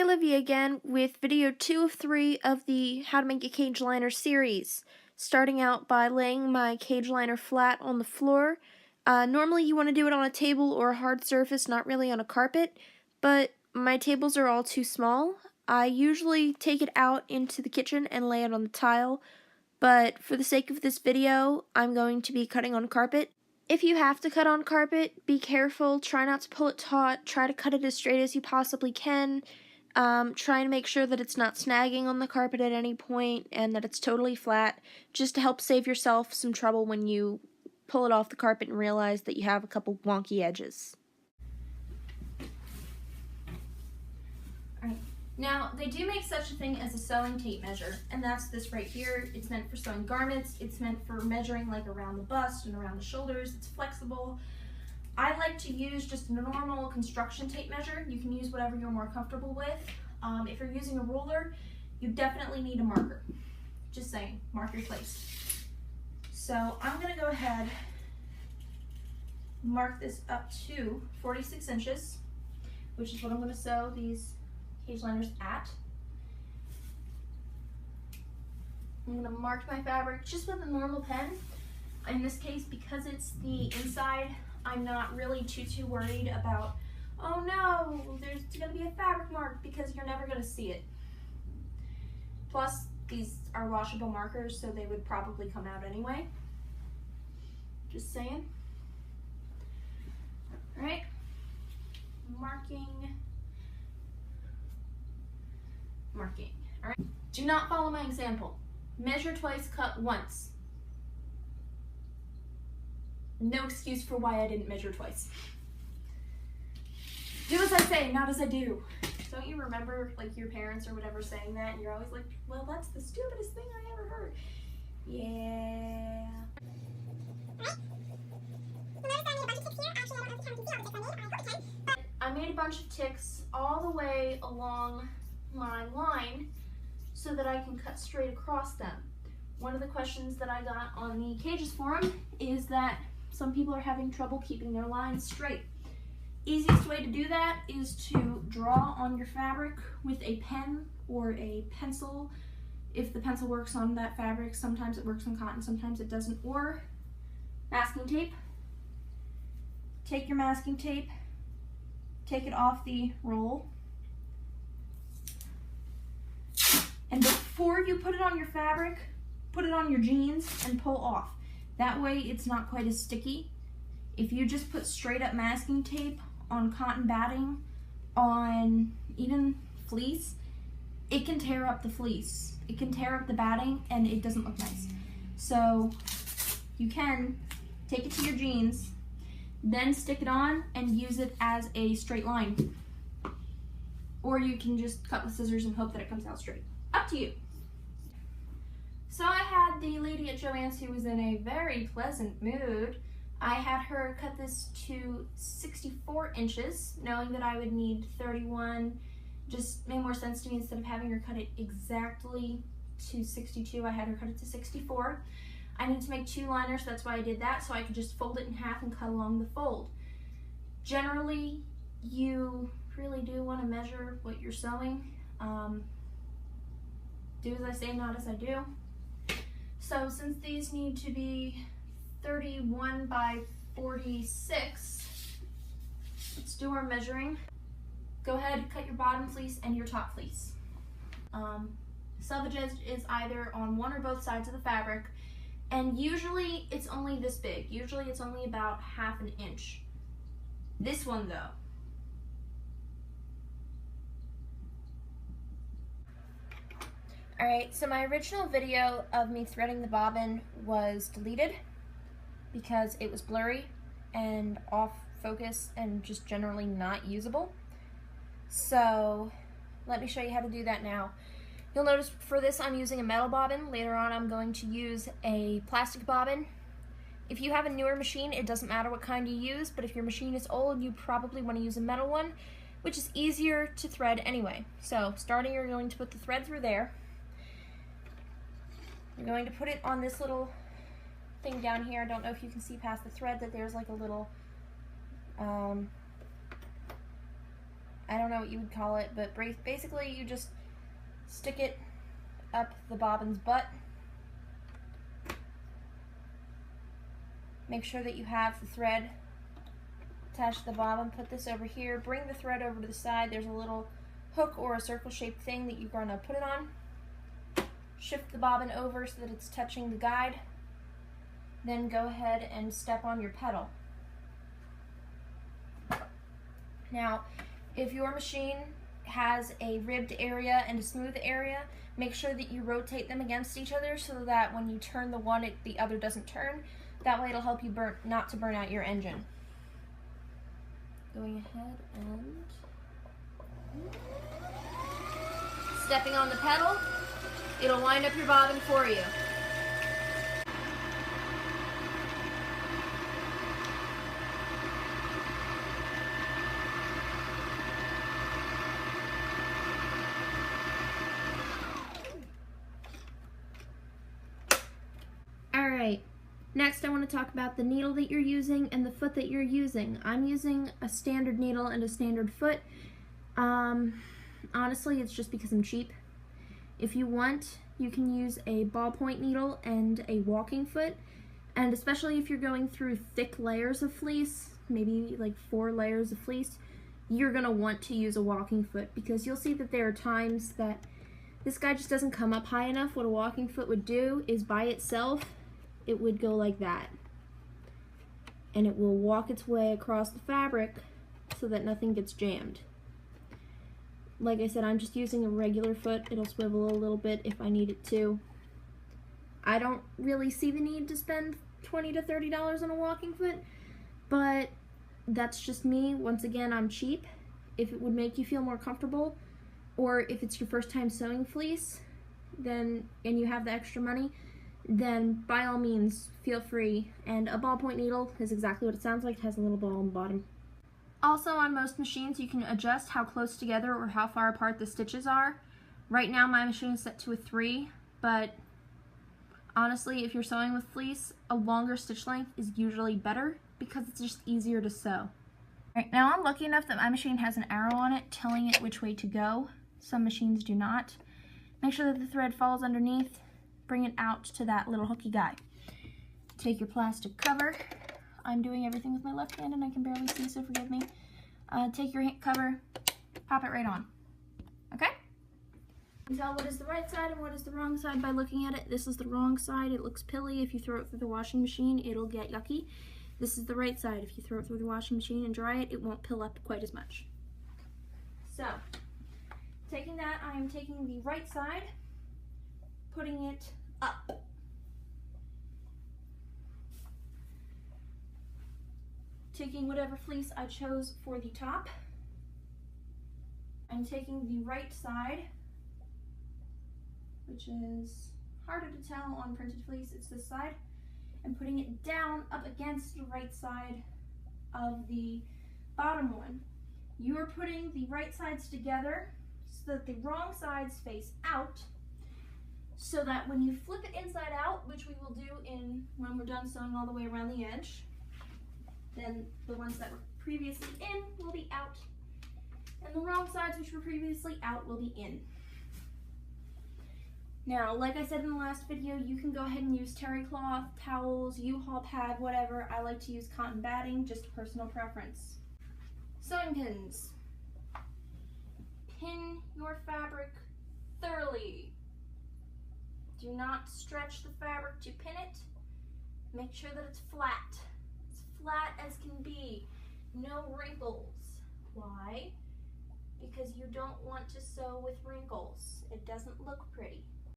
Olivia again with video 2 of 3 of the How to Make a Cage Liner series. Starting out by laying my cage liner flat on the floor. Normally you want to do it on a table or a hard surface, not really on a carpet, but my tables are all too small. I usually take it out into the kitchen and lay it on the tile, but for the sake of this video, I'm going to be cutting on carpet. If you have to cut on carpet, be careful, try not to pull it taut, try to cut it as straight as you possibly can. Try and make sure that it's not snagging on the carpet at any point and that it's totally flat, just to help save yourself some trouble when you pull it off the carpet and realize that you have a couple wonky edges. Alright, now they do make such a thing as a sewing tape measure, and that's this right here. It's meant for sewing garments, it's meant for measuring like around the bust and around the shoulders. It's flexible. I like to use just a normal construction tape measure. You can use whatever you're more comfortable with. If you're using a ruler, you definitely need a marker. Just saying, mark your place. So I'm going to go ahead, mark this up to 46 inches, which is what I'm going to sew these cage liners at. I'm going to mark my fabric just with a normal pen. In this case, because it's the inside, I'm not really too worried about, oh no, there's going to be a fabric mark, because you're never going to see it. Plus, these are washable markers, so they would probably come out anyway. Just saying. Alright, marking. Alright, do not follow my example. Measure twice, cut once. No excuse for why I didn't measure twice. Do as I say, not as I do. Don't you remember like your parents or whatever saying that, and you're always like, well, that's the stupidest thing I ever heard. Yeah. I made a bunch of ticks all the way along my line so that I can cut straight across them. One of the questions that I got on the Cages forum is that some people are having trouble keeping their lines straight. Easiest way to do that is to draw on your fabric with a pen or a pencil. If the pencil works on that fabric, sometimes it works on cotton, sometimes it doesn't. Or masking tape. Take your masking tape, take it off the roll, and before you put it on your fabric, put it on your jeans and pull off. That way it's not quite as sticky. If you just put straight up masking tape on cotton batting, on even fleece, it can tear up the fleece. It can tear up the batting and it doesn't look nice. So you can take it to your jeans, then stick it on and use it as a straight line. Or you can just cut with scissors and hope that it comes out straight. Up to you. So I had the lady at Joann's who was in a very pleasant mood. I had her cut this to 64 inches, knowing that I would need 31. Just made more sense to me, instead of having her cut it exactly to 62, I had her cut it to 64. I need to make 2 liners, that's why I did that, so I could just fold it in half and cut along the fold. Generally, you really do want to measure what you're sewing. Do as I say, not as I do. So since these need to be 31 by 46, let's do our measuring. Go ahead, cut your bottom fleece and your top fleece. Selvage edge is either on one or both sides of the fabric, and usually it's only this big. Usually it's only about ½ an inch. This one though, alright, so my original video of me threading the bobbin was deleted because it was blurry and off focus and just generally not usable. So let me show you how to do that now. You'll notice for this I'm using a metal bobbin. Later on I'm going to use a plastic bobbin. If you have a newer machine, it doesn't matter what kind you use, but if your machine is old, you probably want to use a metal one, which is easier to thread anyway. So starting, you're going to put the thread through there. You're going to put it on this little thing down here. I don't know if you can see past the thread that there's like a little I don't know what you would call it, but basically you just stick it up the bobbin's butt. Make sure that you have the thread attached to the bobbin. Put this over here. Bring the thread over to the side. There's a little hook or a circle-shaped thing that you're going to put it on. Shift the bobbin over so that it's touching the guide. Then go ahead and step on your pedal. Now, if your machine has a ribbed area and a smooth area, make sure that you rotate them against each other so that when you turn the one, the other doesn't turn. That way it'll help you not to burn out your engine. Going ahead and stepping on the pedal, it'll wind up your bobbin for you. Alright, next I want to talk about the needle that you're using and the foot that you're using. I'm using a standard needle and a standard foot. Honestly, it's just because I'm cheap. If you want, you can use a ballpoint needle and a walking foot, and especially if you're going through thick layers of fleece, maybe like 4 layers of fleece, you're going to want to use a walking foot, because you'll see that there are times that this guy just doesn't come up high enough. What a walking foot would do is by itself, it would go like that, and it will walk its way across the fabric so that nothing gets jammed. Like I said, I'm just using a regular foot. It'll swivel a little bit if I need it to. I don't really see the need to spend $20 to $30 on a walking foot, but that's just me. Once again, I'm cheap. If it would make you feel more comfortable, or if it's your first time sewing fleece, then and you have the extra money, then by all means feel free. And a ballpoint needle is exactly what it sounds like. It has a little ball on the bottom. Also, on most machines you can adjust how close together or how far apart the stitches are. Right now my machine is set to a 3, but honestly, if you're sewing with fleece, a longer stitch length is usually better because it's just easier to sew. Right now I'm lucky enough that my machine has an arrow on it telling it which way to go. Some machines do not. Make sure that the thread falls underneath. Bring it out to that little hooky guy. Take your plastic cover. I'm doing everything with my left hand and I can barely see, so forgive me. Take your cover, pop it right on. Okay? You can tell what is the right side and what is the wrong side by looking at it. This is the wrong side. It looks pilly. If you throw it through the washing machine, it'll get yucky. This is the right side. If you throw it through the washing machine and dry it, it won't pill up quite as much. So, taking that, I am taking the right side, putting it up. Taking whatever fleece I chose for the top, I'm taking the right side, which is harder to tell on printed fleece, it's this side, and putting it down up against the right side of the bottom one. You are putting the right sides together so that the wrong sides face out, so that when you flip it inside out, which we will do when we're done sewing all the way around the edge, then the ones that were previously in will be out, and the wrong sides which were previously out will be in. Now, like I said in the last video, you can go ahead and use terry cloth, towels, U-Haul pad, whatever. I like to use cotton batting, just personal preference. Sewing pins. Pin your fabric thoroughly. Do not stretch the fabric to pin it. Make sure that it's flat. Flat as can be, no wrinkles. Why? Because you don't want to sew with wrinkles. It doesn't look pretty.